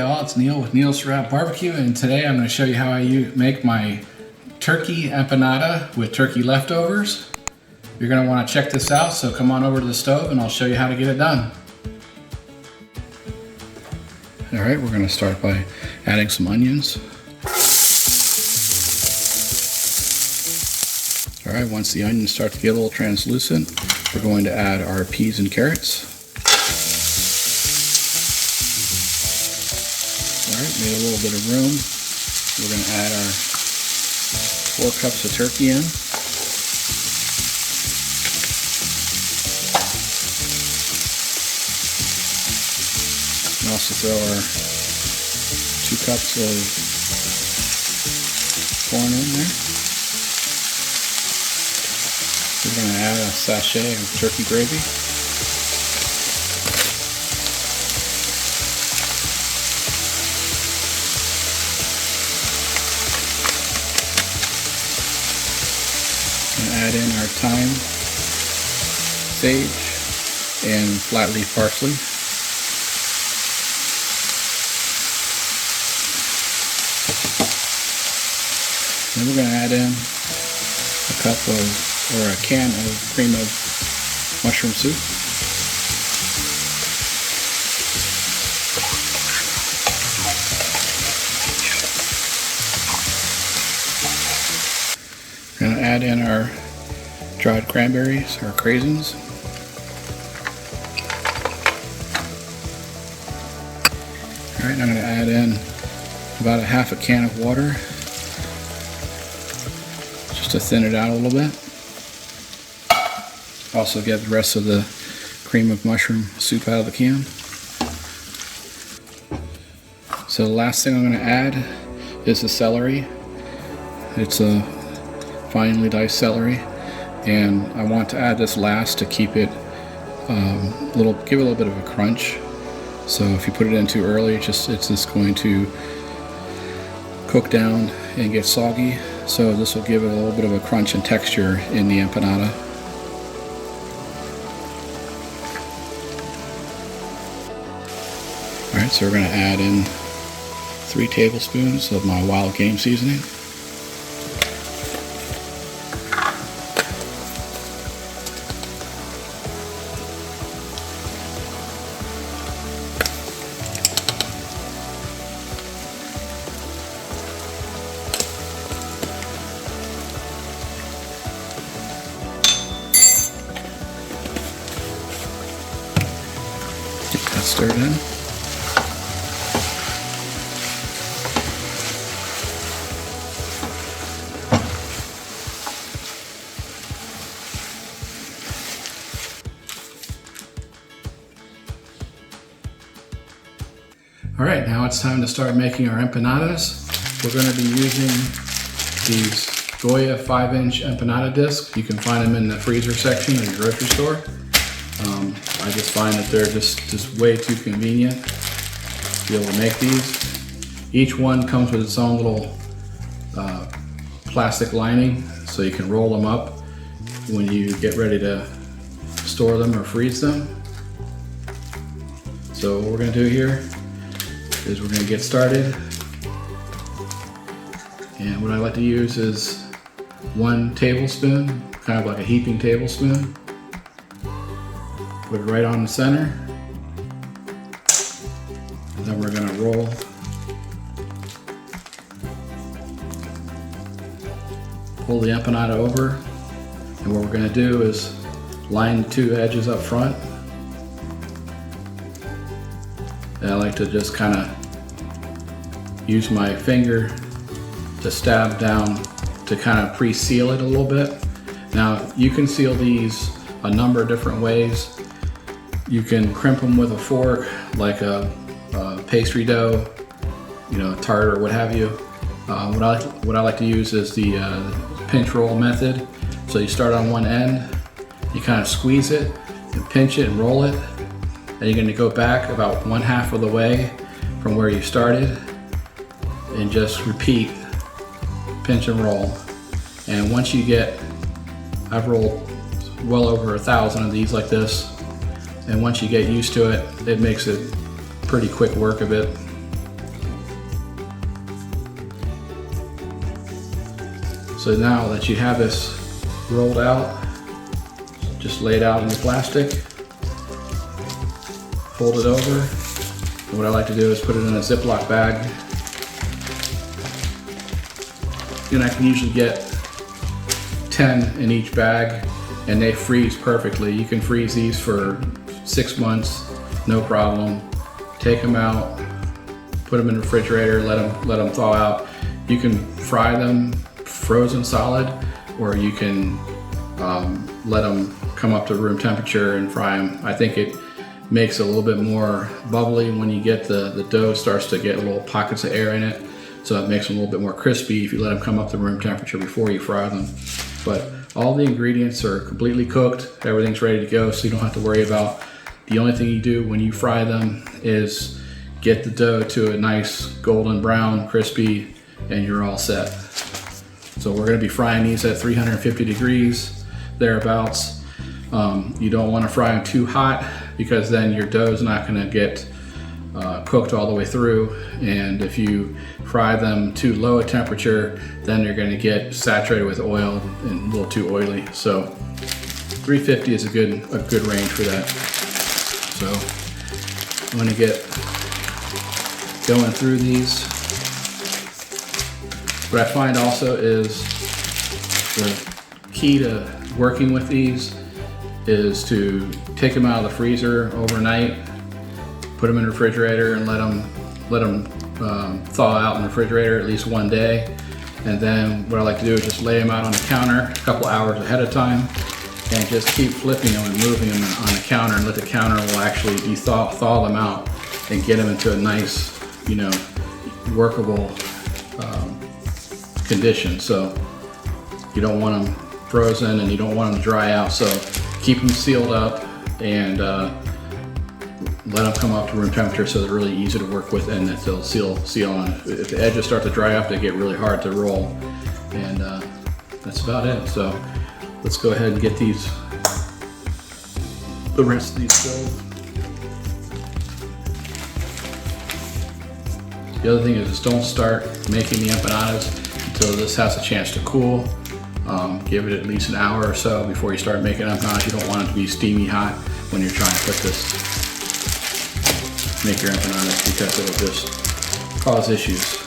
all, it's Neil with NeilSarap Barbecue, and today I'm going to show you how I make my turkey empanada with turkey leftovers. You're going to want to check this out, so come on over to the stove and I'll show you how to get it done. Alright, we're going to start by adding some onions. Alright, once the onions start to get a little translucent, we're going to add our peas and carrots. Alright, made a little bit of room. We're going to add our 4 cups of turkey in. And also throw our 2 cups of corn in there. We're going to add a sachet of turkey gravy. Add in our thyme, sage, and flat leaf parsley. Then we're going to add in a can of cream of mushroom soup. We're going to add in our dried cranberries, or craisins. Alright, I'm going to add in about a half a can of water just to thin it out a little bit. Also get the rest of the cream of mushroom soup out of the can. So the last thing I'm going to add is the celery. It's a finely diced celery. And I want to add this last to keep it give it a little bit of a crunch. So if you put it in too early, it's just going to cook down and get soggy. So this will give it a little bit of a crunch and texture in the empanada. Alright, so we're going to add in 3 tablespoons of my wild game seasoning. Get that stirred in. Alright, now it's time to start making our empanadas. We're going to be using these Goya 5-inch empanada discs. You can find them in the freezer section of your grocery store. I just find that they're just way too convenient to be able to make these. Each one comes with its own little plastic lining, so you can roll them up when you get ready to store them or freeze them. So what we're going to do here is we're going to get started, and what I like to use is 1 tablespoon, kind of like a heaping tablespoon. Put it right on the center, and then we're going to roll pull the empanada over, and what we're going to do is line the 2 edges up front. And I like to just kind of use my finger to stab down to kind of pre-seal it a little bit. Now you can seal these a number of different ways. You can crimp them with a fork, like a pastry dough, tart or what have you. What I like to use is the pinch roll method. So you start on one end, you kind of squeeze it and pinch it and roll it. And you're going to go back about 1/2 of the way from where you started and just repeat, pinch and roll. And once you get, I've rolled well over 1,000 of these like this, and once you get used to it, it makes it pretty quick work of it. So now that you have this rolled out, just lay it out in the plastic, fold it over. And what I like to do is put it in a Ziploc bag. And I can usually get 10 in each bag, and they freeze perfectly. You can freeze these for 6 months, no problem. Take them out, put them in the refrigerator, let them thaw out. You can fry them frozen solid, or you can let them come up to room temperature and fry them. I think it makes it a little bit more bubbly when you get the dough starts to get little pockets of air in it. So it makes them a little bit more crispy if you let them come up to room temperature before you fry them. But all the ingredients are completely cooked. Everything's ready to go, so you don't have to worry about. The only thing you do when you fry them is get the dough to a nice golden brown, crispy, and you're all set. So we're gonna be frying these at 350 degrees, thereabouts. You don't wanna fry them too hot because then your dough's not gonna get cooked all the way through. And if you fry them too low a temperature, then they're gonna get saturated with oil and a little too oily. So 350 is a good range for that. So I'm gonna get going through these. What I find also is the key to working with these is to take them out of the freezer overnight, put them in the refrigerator, and let them thaw out in the refrigerator at least 1 day. And then what I like to do is just lay them out on the counter a couple hours ahead of time, and just keep flipping them and moving them on the counter, and let the counter will actually thaw them out and get them into a nice, workable condition. So you don't want them frozen and you don't want them to dry out. So keep them sealed up and let them come up to room temperature so they're really easy to work with and that they'll seal on. If the edges start to dry up, they get really hard to roll. And that's about it. So let's go ahead and get the rest of these filled. The other thing is just don't start making the empanadas until this has a chance to cool. Give it at least an hour or so before you start making empanadas. You don't want it to be steamy hot when you're trying to make your empanadas, because it'll just cause issues.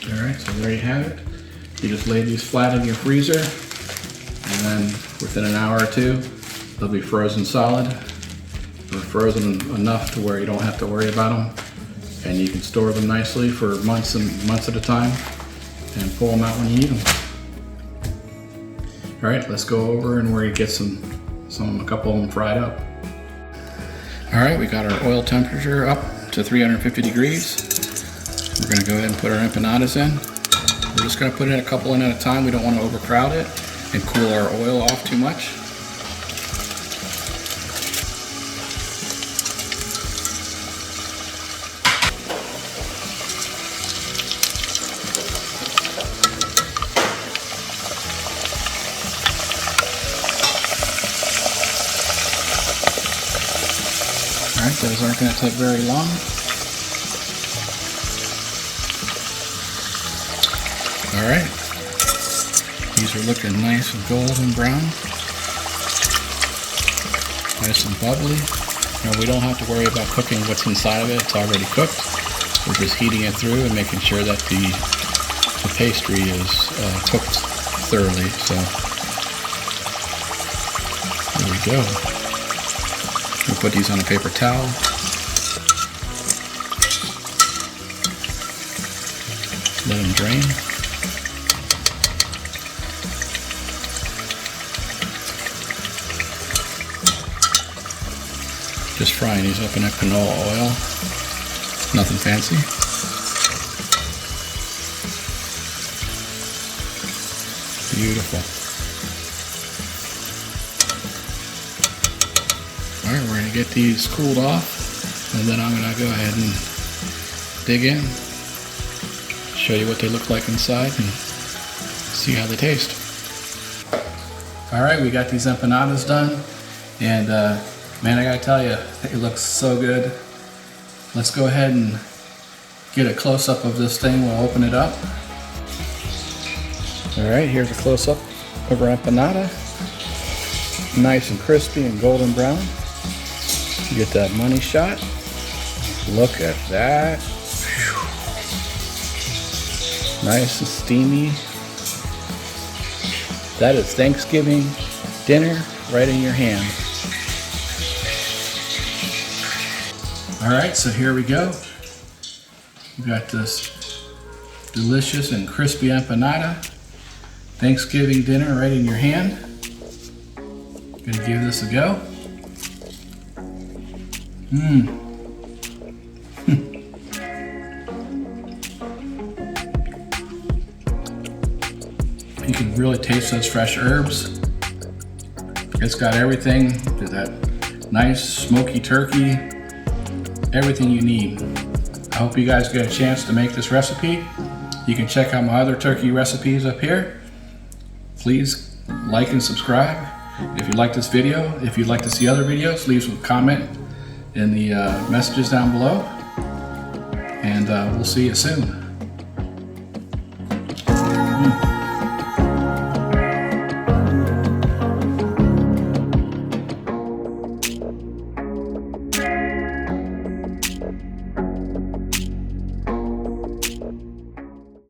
All right, so there you have it. You just lay these flat in your freezer, and then within an hour or two, they'll be frozen solid. They're frozen enough to where you don't have to worry about them, and you can store them nicely for months and months at a time, and pull them out when you need them. All right, let's go over and we're gonna get a couple of them fried up. All right, we got our oil temperature up to 350 degrees. We're gonna go ahead and put our empanadas in. We're just gonna put in a couple in at a time. We don't wanna overcrowd it and cool our oil off too much. All right, those aren't gonna take very long. All right, these are looking nice and golden brown, nice and bubbly. Now we don't have to worry about cooking what's inside of it. It's already cooked. We're just heating it through and making sure that the pastry is cooked thoroughly. So there we go. We'll put these on a paper towel. Let them drain. Just frying these up in a canola oil. Nothing fancy. Beautiful. All right, we're gonna get these cooled off, and then I'm gonna go ahead and dig in, show you what they look like inside, and see how they taste. All right, we got these empanadas done, and man, I gotta tell you, it looks so good. Let's go ahead and get a close-up of this thing. We'll open it up. All right, here's a close-up of our empanada. Nice and crispy and golden brown. Get that money shot. Look at that. Whew. Nice and steamy. That is Thanksgiving dinner right in your hand. All right, so here we go. We got this delicious and crispy empanada. Thanksgiving dinner right in your hand. Gonna give this a go. You can really taste those fresh herbs. It's got everything, that nice smoky turkey, everything you need. I hope you guys get a chance to make this recipe. You can check out my other turkey recipes up here. Please like and subscribe. If you like this video, if you'd like to see other videos, leave a comment in the messages down below. And we'll see you soon.